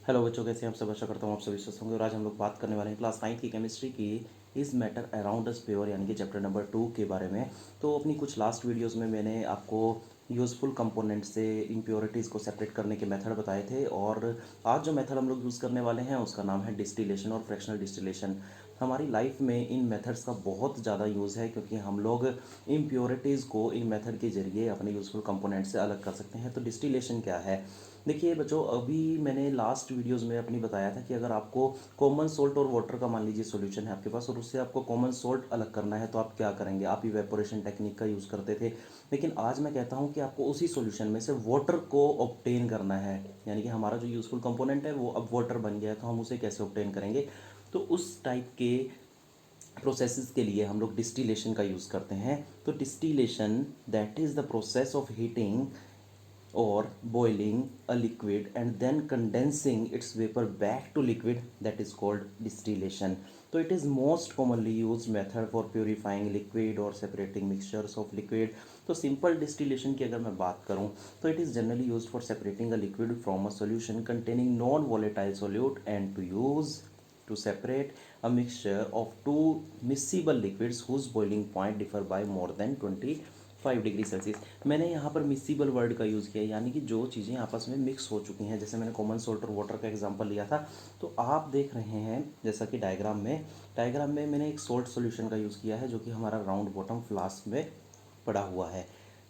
Hello बच्चों, कैसे हैं आप सब। आशा करता हूँ आप सभी स्वस्थ होंगे। और आज हम लोग बात करने वाले हैं क्लास 9 की केमिस्ट्री की is matter around us pure यानी कि चैप्टर नंबर 2 के बारे में। तो अपनी कुछ लास्ट वीडियोस में मैंने आपको यूज़फुल कंपोनेंट से इम्प्योरिटीज़ को सेपरेट करने के मेथड बताए थे, और आज जो मेथड हम लोग यूज़ करने वाले हैं उसका नाम है डिस्टिलेशन और फ्रैक्शनल डिस्टिलेशन। हमारी लाइफ में इन मेथड्स का बहुत ज़्यादा यूज़ है, क्योंकि हम लोग इम्प्योरिटीज़ को इन मेथड के जरिए अपने यूज़फुल कंपोनेंट से अलग कर सकते हैं। तो डिस्टिलेशन क्या है? देखिए बच्चों, अभी मैंने लास्ट वीडियोस में अपनी बताया था कि अगर आपको कॉमन सोल्ट और वाटर का मान लीजिए सॉल्यूशन है आपके पास, और उससे आपको कॉमन सोल्ट अलग करना है, तो आप क्या करेंगे? आप इवेपोरेशन टेक्निक का यूज़ करते थे। लेकिन आज मैं कहता हूँ कि आपको उसी सॉल्यूशन में से वाटर को ऑब्टेन करना है, यानी कि हमारा जो यूज़फुल कंपोनेंट है वो अब वाटर बन गया है, तो हम उसे कैसे ऑब्टेन करेंगे? तो उस टाइप के प्रोसेसेस के लिए हम लोग डिस्टिलेशन का यूज़ करते हैं। तो distillation that is the process of heating or boiling a liquid and then condensing its vapor back to liquid, that is called distillation. So it is most commonly used method for purifying liquid or separating mixtures of liquid. तो simple distillation की अगर मैं बात करूं तो it is generally use for separating a liquid from a solution containing non volatile solute and to use to separate a mixture of two miscible liquids whose boiling point differ by more than 25 degree Celsius. मैंने यहाँ पर miscible word का use किया, यानी कि जो चीज़ें आपस में मिक्स हो चुकी हैं। जैसे मैंने कॉमन सोल्ट और वाटर का एग्जांपल लिया था, तो आप देख रहे हैं जैसा कि डायग्राम में मैंने एक सोल्ट सॉल्यूशन का यूज़ किया है, जो कि हमारा राउंड बॉटम फ्लास्क में पड़ा हुआ है।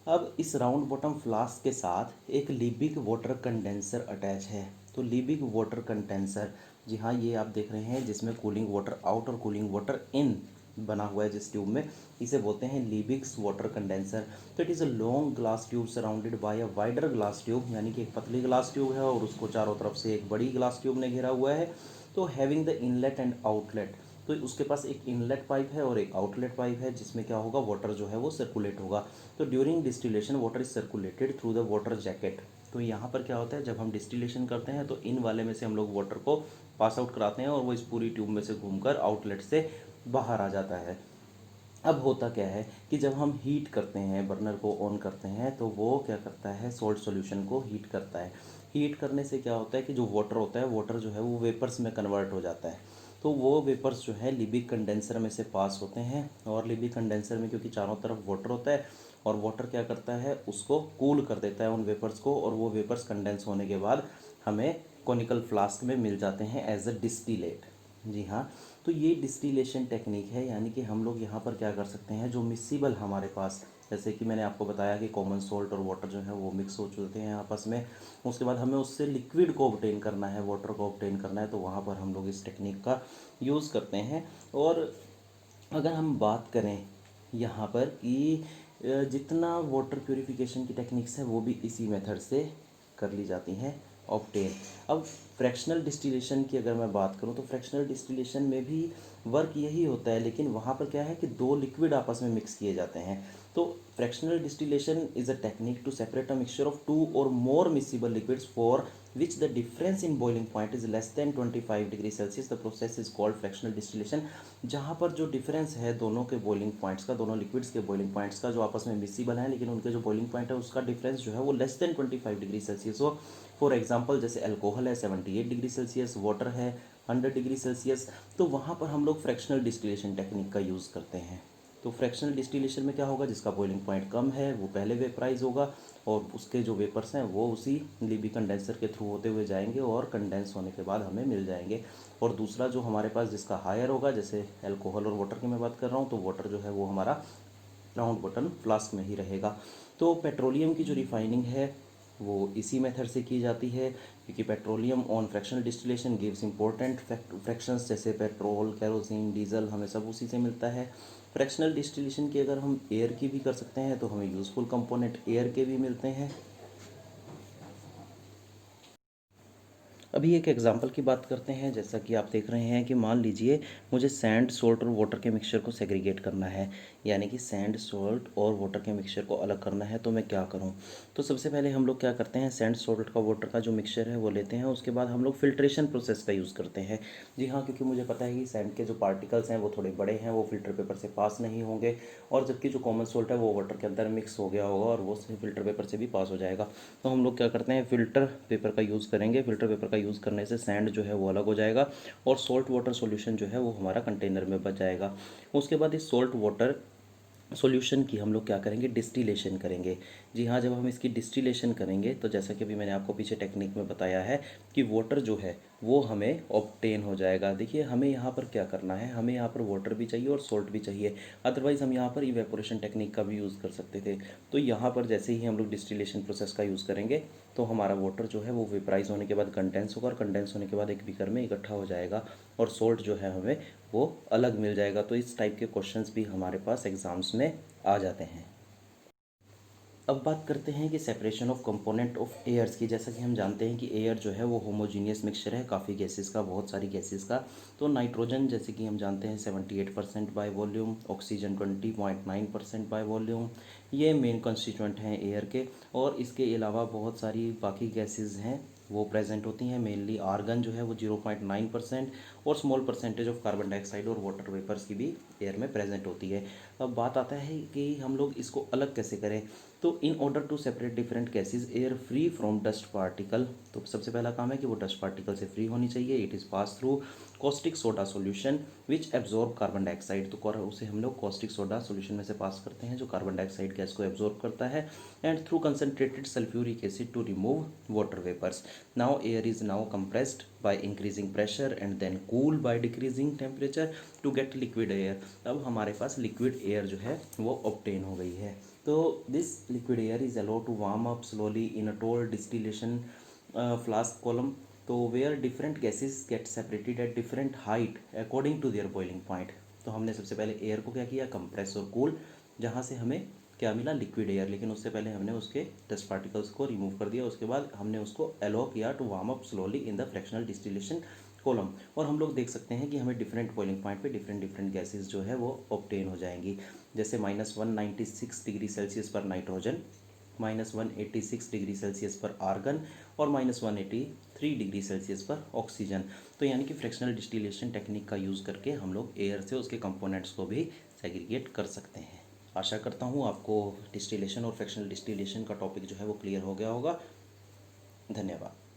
अब इस राउंड बॉटम फ्लास्क के साथ एक लिबिक वाटर कंडेंसर अटैच है। तो लिबिक वाटर कंडेंसर, जी हाँ, ये आप देख रहे हैं जिसमें कूलिंग वाटर आउट और कूलिंग वाटर इन बना हुआ है जिस ट्यूब में, इसे बोलते हैं लिबिक्स वाटर कंडेंसर। तो it is a long glass tube surrounded by a wider glass tube, यानी कि एक पतली ग्लास ट्यूब है और उसको चारों तरफ से एक बड़ी ग्लास ट्यूब ने घेरा हुआ है। तो having the inlet and outlet, तो उसके पास एक इनलेट पाइप है और एक आउटलेट पाइप है, जिसमें क्या होगा, वाटर जो है वो सर्कुलेट होगा। तो during distillation water is circulated through the water jacket. तो यहाँ पर क्या होता है, जब हम डिस्टिलेशन करते हैं तो इन वाले में से हम लोग वाटर को पास आउट कराते हैं और वो इस पूरी ट्यूब में से घूमकर आउटलेट से बाहर आ जाता है। अब होता क्या है कि जब हम हीट करते हैं, बर्नर को ऑन करते हैं, तो वो क्या करता है, सोल्ट सॉल्यूशन को हीट करता है। हीट करने से क्या होता है कि जो वाटर होता है, वाटर जो है वो वेपर्स में कन्वर्ट हो जाता है। तो वो वेपर्स जो है लिबिक कंडेंसर में से पास होते हैं, और लिबिक कंडेंसर में क्योंकि चारों तरफ वाटर होता है, और वाटर क्या करता है, उसको कूल कर देता है उन वेपर्स को, और वो वेपर्स कंडेंस होने के बाद हमें कॉनिकल फ्लास्क में मिल जाते हैं एज अ डिस्टिलेट। जी हाँ, तो ये डिस्टिलेशन टेक्निक है, यानी कि हम लोग यहाँ पर क्या कर सकते हैं, जो मिसिबल हमारे पास, जैसे कि मैंने आपको बताया कि कॉमन सोल्ट और वाटर जो है वो मिक्स हो चुके हैं आपस में, उसके बाद हमें उससे लिक्विड को ऑब्टेन करना है, वाटर को ऑब्टेन करना है, तो वहाँ पर हम लोग इस टेक्निक का यूज़ करते हैं। और अगर हम बात करें यहाँ पर कि जितना वाटर प्योरिफिकेशन की टेक्निक्स है वो भी इसी मेथड से कर ली जाती हैं, ऑब्टेन। अब फ्रैक्शनल डिस्टिलेशन की अगर मैं बात करूँ तो फ्रैक्शनल डिस्टिलेशन में भी वर्क यही होता है, लेकिन वहाँ पर क्या है कि दो लिक्विड आपस में मिक्स किए जाते हैं। तो fractional distillation is a technique to separate a mixture of two or more miscible liquids for which the difference in boiling point is less than 25 degree Celsius, the process is called fractional distillation. जहाँ पर जो difference है दोनों के boiling points का, दोनों liquids के boiling points का, जो आपस में मिसिबल है लेकिन उनके जो बॉइलिंग पॉइंट है उसका डिफरेंस जो है वो लेस देन 25 डिग्री सेल्सियस हो। फॉर एग्जांपल, जैसे अल्कोहल है 78 डिग्री सेल्सियस, वाटर है 100 डिग्री सेल्सियस, तो वहाँ पर हम लोग फ्रैक्शनल डिस्टिलेशन टेक्निक का यूज़ करते हैं। तो फ्रैक्शनल डिस्टिलेशन में क्या होगा, जिसका बॉइलिंग पॉइंट कम है वो पहले वेपराइज होगा, और उसके जो वेपर्स हैं वो उसी लिबी कंडेंसर के थ्रू होते हुए जाएंगे और कंडेंस होने के बाद हमें मिल जाएंगे। और दूसरा जो हमारे पास जिसका हायर होगा, जैसे अल्कोहल और वाटर की मैं बात कर रहा हूँ, तो वाटर जो है वो हमारा राउंड बटन फ्लास्क में ही रहेगा। तो पेट्रोलियम की जो रिफाइनिंग है वो इसी मेथड से की जाती है, क्योंकि petroleum on fractional distillation gives important fractions, जैसे पेट्रोल, केरोसिन, डीजल, हमें सब उसी से मिलता है। फ्रैक्शनल डिस्टिलेशन की अगर हम एयर की भी कर सकते हैं तो हमें यूज़फुल कंपोनेंट एयर के भी मिलते हैं। अभी एक एग्जांपल की बात करते हैं। जैसा कि आप देख रहे हैं कि मान लीजिए मुझे सैंड, सोल्ट और वाटर के मिक्सचर को सेग्रीगेट करना है, यानी कि सैंड, सोल्ट और वाटर के मिक्सचर को अलग करना है, तो मैं क्या करूं? तो सबसे पहले हम लोग क्या करते हैं, सैंड, सोल्ट का, वाटर का जो मिक्सचर है वो लेते हैं, उसके बाद हम लोग फिल्ट्रेशन प्रोसेस का यूज़ करते हैं। जी हाँ, क्योंकि मुझे पता है कि सैंड के जो पार्टिकल्स हैं वो थोड़े बड़े हैं, वो फिल्टर पेपर से पास नहीं होंगे, और जबकि जो कॉमन सोल्ट है वो वाटर के अंदर मिक्स हो गया होगा और वो फिल्टर पेपर से भी पास हो जाएगा। तो हम लोग क्या करते हैं, फ़िल्टर पेपर का यूज़ करेंगे। फ़िल्टर पेपर का यूज़ करने से सैंड जो है वो अलग हो जाएगा और सॉल्ट वाटर सॉल्यूशन जो है वो हमारा कंटेनर में बच जाएगा। उसके बाद इस सॉल्ट वाटर सॉल्यूशन की हम लोग क्या करेंगे, डिस्टिलेशन करेंगे। जी हाँ, जब हम इसकी डिस्टिलेशन करेंगे तो जैसा कि अभी मैंने आपको पीछे टेक्निक में बताया है कि वाटर जो है वो हमें ऑब्टेन हो जाएगा। देखिए हमें यहाँ पर क्या करना है, हमें यहाँ पर वाटर भी चाहिए और सॉल्ट भी चाहिए, अदरवाइज़ हम यहाँ पर इवेपोरेशन टेक्निक का भी यूज़ कर सकते थे। तो यहाँ पर जैसे ही हम लोग डिस्टिलेशन प्रोसेस का यूज़ करेंगे तो हमारा वाटर जो है वो वेपराइज होने के बाद कंडेंस होगा और कंडेंस होने के बाद एक बीकर में इकट्ठा हो जाएगा और सॉल्ट जो है हमें वो अलग मिल जाएगा। तो इस टाइप के क्वेश्चंस भी हमारे पास एग्जाम्स में आ जाते हैं। अब बात करते हैं कि separation of component of airs की। जैसा कि हम जानते हैं कि एयर जो है वो होमोजीनियस मिक्सचर है काफ़ी गैसेस का, बहुत सारी गैसेस का। तो नाइट्रोजन जैसे कि हम जानते हैं 78% by volume, oxygen 20.9% by volume, ये मेन कंस्टिट्यूएंट हैं एयर के। और इसके अलावा बहुत सारी बाकी गैसेस हैं वो प्रेजेंट होती हैं। मेनली आर्गन जो है वो 0.9% और small percentage of carbon dioxide और वाटर वेपर्स की भी एयर में प्रेजेंट होती है। अब बात आता है कि हम लोग इसको अलग कैसे करें। तो in order to separate different gases air free from dust particle, तो सबसे पहला काम है कि वो डस्ट पार्टिकल से फ्री होनी चाहिए। It is pass through caustic soda solution which absorb carbon dioxide, तो उसे हम लोग कॉस्टिक सोडा सॉल्यूशन में से पास करते हैं जो कार्बन डाइऑक्साइड गैस को एब्जॉर्ब करता है। And through concentrated sulphuric acid to remove water vapours. Now air is now compressed by increasing pressure and then cool by decreasing temperature to get liquid air। अब हमारे पास liquid air जो है वो obtain हो गई है। तो this liquid air is allowed to warm up slowly in a tall distillation flask column, तो where different gases get separated at different height according to their boiling point. तो हमने सबसे पहले एयर को क्या किया, कंप्रेस और कूल, जहाँ से हमें क्या मिला, लिक्विड एयर। लेकिन उससे पहले हमने उसके डस्ट पार्टिकल्स को रिमूव कर दिया, उसके बाद हमने उसको एलो किया to warm up slowly in the fractional distillation column. और हम लोग देख सकते हैं कि हमें डिफरेंट बॉइलिंग पॉइंट पे डिफरेंट डिफरेंट गैसेस जो है वो ऑब्टेन हो जाएंगी। जैसे -196 डिग्री सेल्सियस पर नाइट्रोजन, -186 डिग्री सेल्सियस पर आर्गन और -183 डिग्री सेल्सियस पर ऑक्सीजन। तो यानी कि फ्रैक्शनल डिस्टिलेशन टेक्निक का यूज़ करके हम लोग एयर से उसके कंपोनेंट्स को भी सेग्रीगेट कर सकते हैं। आशा करता हूँ आपको डिस्टिलेशन और फ्रैक्शनल डिस्टिलेशन का टॉपिक जो है वो क्लियर हो गया होगा। धन्यवाद।